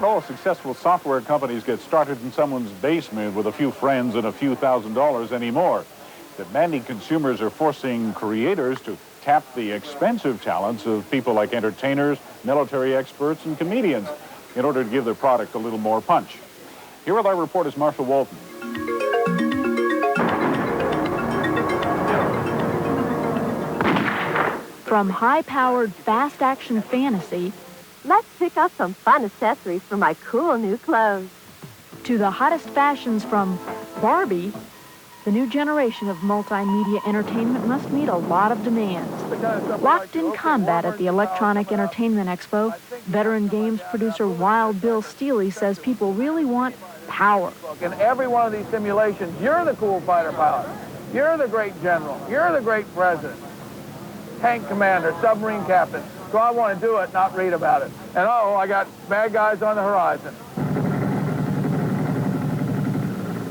Not all successful software companies get started in someone's basement with a few friends and a few $1,000s anymore. Demanding consumers are forcing creators to tap the expensive talents of people like entertainers, military experts, and comedians in order to give their product a little more punch. Here with our reporter is Marshall Walton. From high-powered, fast-action fantasy, let's pick up some fun accessories for my cool new clothes, to the hottest fashions from Barbie, the new generation of multimedia entertainment must meet a lot of demands. Locked in combat at the Electronic Entertainment Expo, veteran games producer Wild Bill Steely says people really want power. In every one of these simulations, you're the cool fighter pilot. You're the great general. You're the great president. Tank commander, submarine captain. So I want to do it, not read about it. And oh, I got bad guys on the horizon.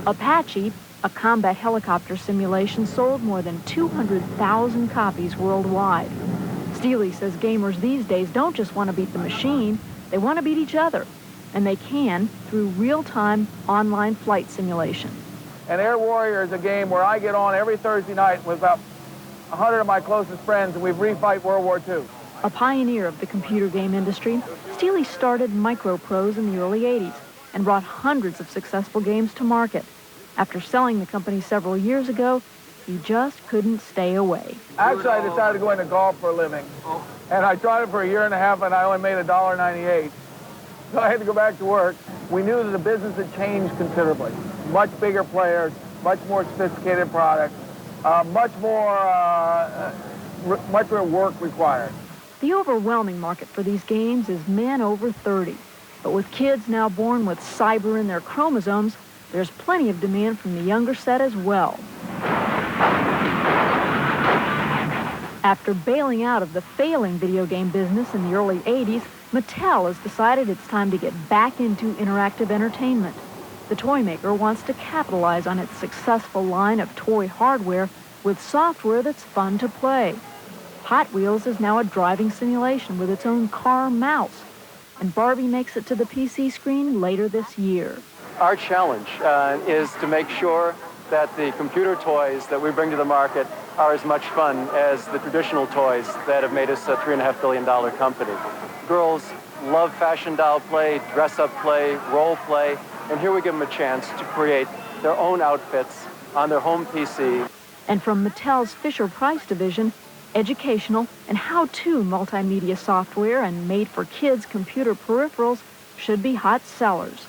Apache, a combat helicopter simulation, sold more than 200,000 copies worldwide. Steely says gamers these days don't just want to beat the machine, they want to beat each other. And they can through real-time online flight simulation. And Air Warrior is a game where I get on every Thursday night with about 100 of my closest friends, and we refight World War II. A pioneer of the computer game industry, Steely started Microprose in the early 80s and brought hundreds of successful games to market. After selling the company several years ago, he just couldn't stay away. Actually, I decided to go into golf for a living, and I tried it for a year and a half, and I only made $1.98. So I had to go back to work. We knew that the business had changed considerably. Much bigger players, much more sophisticated products, much more work required. The overwhelming market for these games is men over 30. But with kids now born with cyber in their chromosomes, there's plenty of demand from the younger set as well. After bailing out of the failing video game business in the early 80s, Mattel has decided it's time to get back into interactive entertainment. The toy maker wants to capitalize on its successful line of toy hardware with software that's fun to play. Hot Wheels is now a driving simulation with its own car mouse, and Barbie makes it to the PC screen later this year. Our challenge is to make sure that the computer toys that we bring to the market are as much fun as the traditional toys that have made us a $3.5 billion company. Girls love fashion doll play, dress-up play, role play, and here we give them a chance to create their own outfits on their home PC. And from Mattel's Fisher-Price division, educational and how-to multimedia software and made-for-kids computer peripherals should be hot sellers.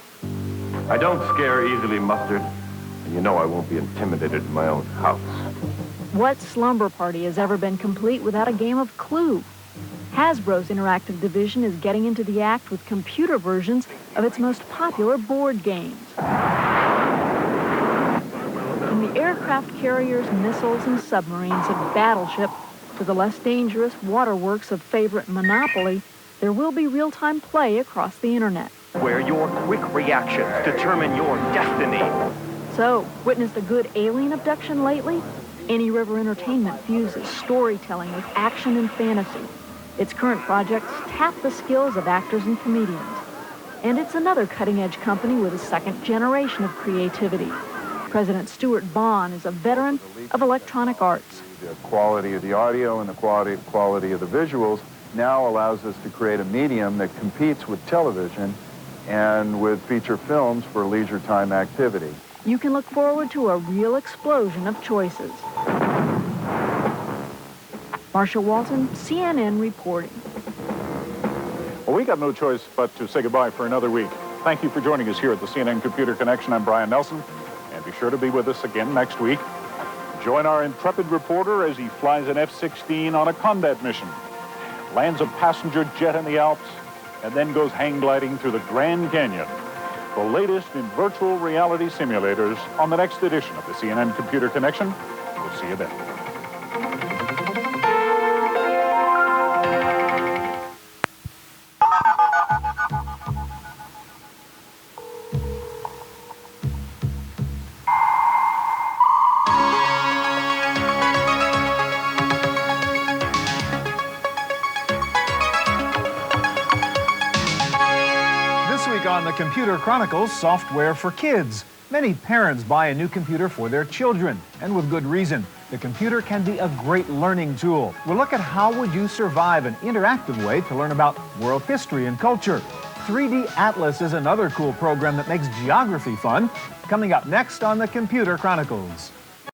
I don't scare easily, Mustard, and you know I won't be intimidated in my own house. What slumber party has ever been complete without a game of Clue? Hasbro's interactive division is getting into the act with computer versions of its most popular board games. From the aircraft carriers, missiles, and submarines of Battleship to the less dangerous waterworks of favorite Monopoly, there will be real-time play across the internet. Where your quick reactions determine your destiny. So, witnessed a good alien abduction lately? Any River Entertainment fuses storytelling with action and fantasy. Its current projects tap the skills of actors and comedians. And it's another cutting-edge company with a second generation of creativity. President Stuart Bond is a veteran of electronic arts. The quality of the audio and the quality of the visuals now allows us to create a medium that competes with television and with feature films for leisure time activity. You can look forward to a real explosion of choices. Marshall Walton, CNN reporting. Well, we got no choice but to say goodbye for another week. Thank you for joining us here at the CNN Computer Connection. I'm Brian Nelson, and be sure to be with us again next week. Join our intrepid reporter as he flies an F-16 on a combat mission, lands a passenger jet in the Alps, and then goes hang gliding through the Grand Canyon. The latest in virtual reality simulators on the next edition of the CNN Computer Connection. We'll see you then. week on the Computer Chronicles, software for kids. Many parents buy a new computer for their children, and with good reason. The computer can be a great learning tool. We'll look at how would you survive an interactive way to learn about world history and culture. 3D Atlas is another cool program that makes geography fun. Coming up next on the Computer Chronicles.